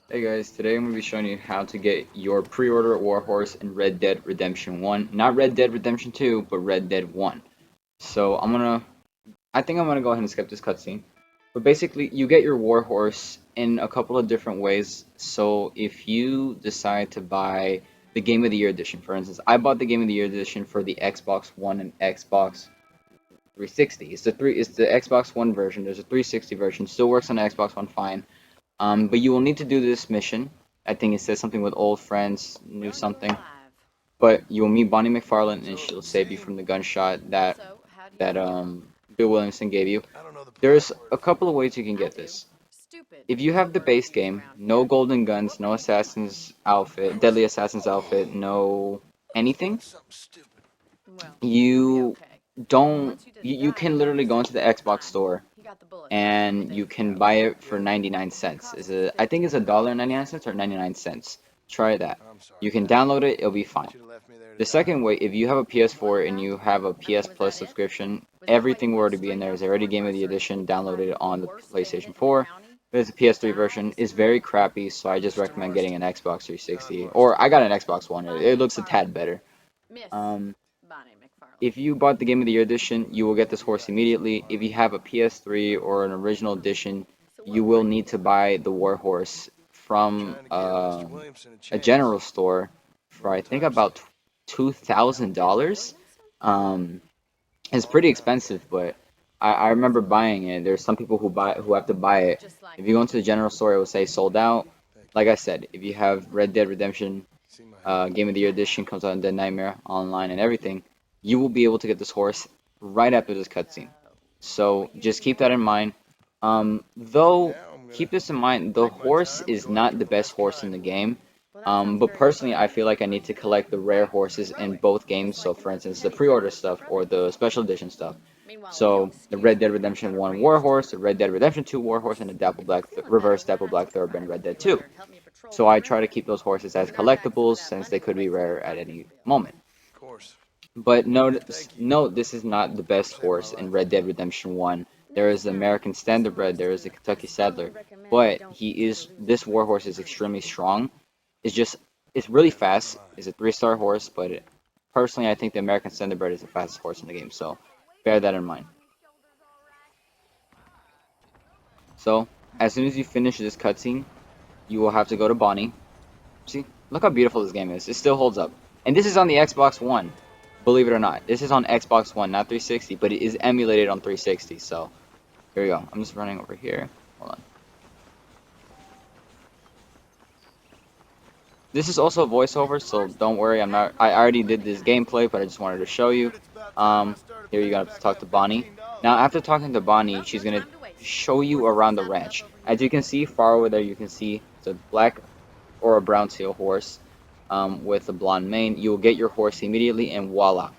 Hey guys, today I'm going to be showing you how to get your pre-order Warhorse in Red Dead Redemption 1. Not Red Dead Redemption 2, but Red Dead 1. So I think I'm gonna go ahead and skip this cutscene. But basically, you get your Warhorse in a couple of different ways. So if you decide to buy the Game of the Year edition, for instance, I bought the Game of the Year edition for the Xbox One and Xbox 360. It's the Xbox One version. There's a 360 version. Still works on the Xbox One fine. But you will need to do this mission. I think it says something with old friends, new something. But you will meet Bonnie McFarlane, and she'll save you from the gunshot that Bill Williamson gave you. There's a couple of ways you can get this. If you have the base game, no golden guns, no assassin's outfit, deadly assassin's outfit, no anything, you you can literally go into the Xbox store and you can buy it for 99 cents. I think it's $1.99 or 99 cents. Try that. You can download it, it'll be fine. The second way, if you have a PS4 and you have a PS Plus subscription, everything will already be in there. It's already Game of the Edition downloaded on the PlayStation 4. There's a PS3 version. It's very crappy, so I just recommend getting an Xbox 360. Or I got an Xbox One. It looks a tad better. Um, if you bought the Game of the Year edition, you will get this horse immediately. If you have a PS3 or an original edition, you will need to buy the war horse from a general store for I think about $2,000. Um, it's pretty expensive, but I remember buying it. There's some people who have to buy it. If you go into the general store, it will say sold out. Like I said, if you have Red Dead Redemption Game of the Year edition comes out in Dead Nightmare online and everything, you will be able to get this horse right after this cutscene. So just keep that in mind. Though, keep this in mind, the horse is not the best horse in the game. But personally, I feel like I need to collect the rare horses in both games. So, for instance, the pre-order stuff or the special edition stuff. So, the Red Dead Redemption 1 Warhorse, the Red Dead Redemption 2 Warhorse, and the Reverse Dapple Black Thoroughbred in Red Dead 2. So I try to keep those horses as collectibles since they could be rare at any moment. But note this is not the best horse in Red Dead Redemption 1. There is the American Standardbred, there is the Kentucky Saddler, but this warhorse is extremely strong. It's really fast. It's a 3-star horse, but personally I think the American Standardbred is the fastest horse in the game, so bear that in mind. So as soon as you finish this cutscene, you will have to go to Bonnie. See, look how beautiful this game is. It still holds up. And this is on the Xbox One, believe it or not. This is on Xbox One, not 360, but it is emulated on 360. So, here we go. I'm just running over here. Hold on. This is also a voiceover, so don't worry. I already did this gameplay, but I just wanted to show you. Here you got to talk to Bonnie. Now, after talking to Bonnie, she's gonna show you around the ranch. As you can see, far over there, you can see it's a black or a brown tail horse with a blonde mane. You will get your horse immediately, and voila.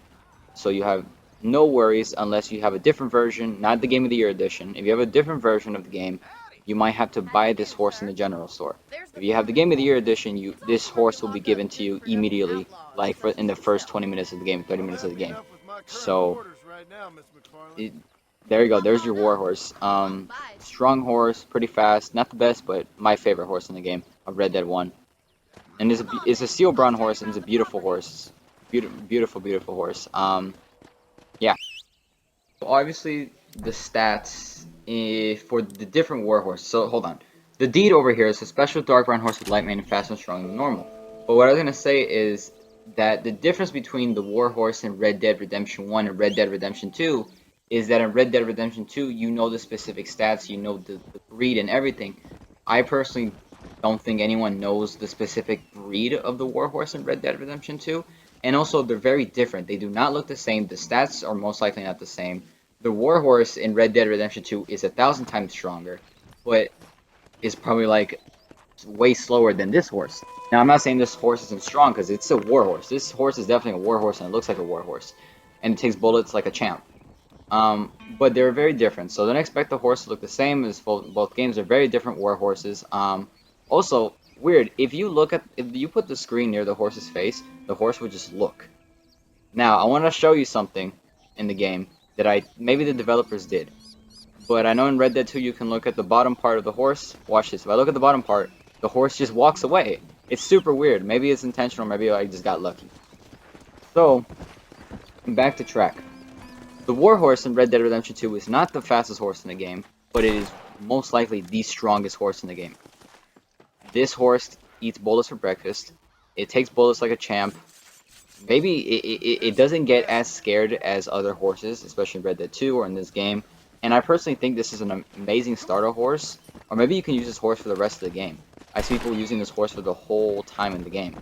So you have no worries unless you have a different version, not the Game of the Year edition. If you have a different version of the game, you might have to buy this horse in the general store. If you have the Game of the Year edition, this horse will be given to you immediately, like in the first 20 minutes of the game, 30 minutes of the game. So, it, there you go. There's your war horse. Strong horse, pretty fast. Not the best, but my favorite horse in the game of Red Dead 1. And it's a steel brown horse, and it's a beautiful horse. Beautiful, beautiful horse. Yeah. Obviously, the stats for the different war horses. So hold on. The deed over here is a special dark brown horse with light mane and faster and stronger than normal. But what I was gonna say is that the difference between the war horse in Red Dead Redemption 1 and Red Dead Redemption 2 is that in Red Dead Redemption 2 you know the specific stats, you know the breed and everything. I personally don't think anyone knows the specific breed of the warhorse in Red Dead Redemption 2. And also, they're very different. They do not look the same. The stats are most likely not the same. The warhorse in Red Dead Redemption 2 is 1,000 times stronger, but is probably like way slower than this horse. Now, I'm not saying this horse isn't strong because it's a warhorse. This horse is definitely a warhorse and it looks like a warhorse. And it takes bullets like a champ. But they're very different. So don't expect the horse to look the same as both games. They're very different warhorses. Also, weird, if you put the screen near the horse's face, the horse would just look. Now, I want to show you something in the game that maybe the developers did. But I know in Red Dead 2 you can look at the bottom part of the horse. Watch this. If I look at the bottom part, The horse just walks away. It's super weird. Maybe it's intentional, maybe I just got lucky. So, back to track. The Warhorse in Red Dead Redemption 2 is not the fastest horse in the game, but it is most likely the strongest horse in the game. This horse eats bullets for breakfast. It takes bullets like a champ. Maybe it doesn't get as scared as other horses, especially in Red Dead 2 or in this game. And I personally think this is an amazing starter horse. Or maybe you can use this horse for the rest of the game. I see people using this horse for the whole time in the game.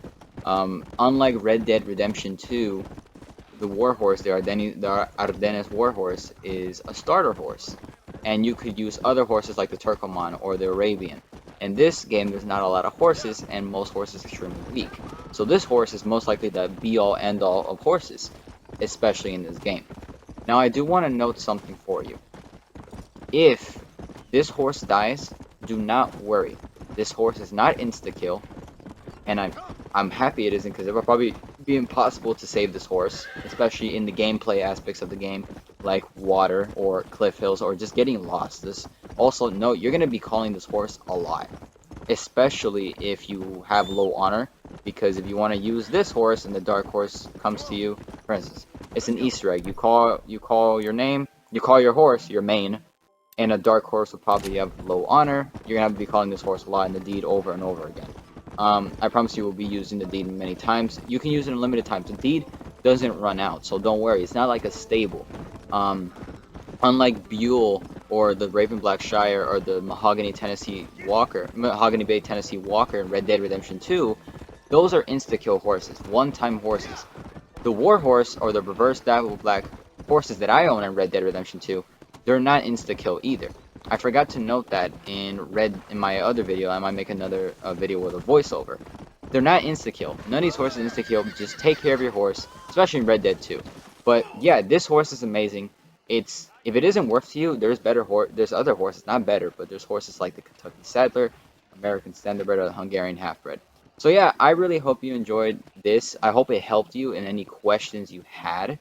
Unlike Red Dead Redemption 2, the Warhorse, the Ardennes Warhorse, is a starter horse. And you could use other horses like the Turkoman or the Arabian. In this game, there's not a lot of horses, and most horses are extremely weak. So this horse is most likely the be-all, end-all of horses, especially in this game. Now, I do want to note something for you. If this horse dies, do not worry. This horse is not insta-kill, and I'm happy it isn't, because it would probably be impossible to save this horse, especially in the gameplay aspects of the game, like water or cliff hills or just getting lost. Also note, you're going to be calling this horse a lot, especially if you have low honor, because if you want to use this horse and the dark horse comes to you, for instance, it's an Easter egg. You call your name, you call your horse your main, and a dark horse will probably have low honor. You're going to have to be calling this horse a lot in the deed over and over again. I promise you will be using the deed many times. You can use it in limited times. The deed doesn't run out, so don't worry. It's not like a stable. Unlike Buell or the Raven Black Shire or the Mahogany Bay Tennessee Walker in Red Dead Redemption 2, those are insta-kill horses, one-time horses. The Warhorse or the Reverse Dabble Black horses that I own in Red Dead Redemption 2, they're not insta-kill either. I forgot to note that in my other video. I might make another video with a voiceover. They're not insta-kill. None of these horses insta-kill. Just take care of your horse, especially in Red Dead 2. But yeah, this horse is amazing. If it isn't worth to you, there's other horses, not better, but there's horses like the Kentucky Saddler, American Standardbred, or the Hungarian Halfbred. So yeah, I really hope you enjoyed this. I hope it helped you in any questions you had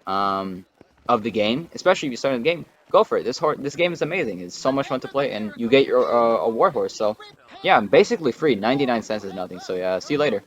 of the game, especially if you started the game. Go for it. This game is amazing. It's so much fun to play, and you get your a warhorse. So yeah, basically free. 99 cents is nothing. So yeah, see you later.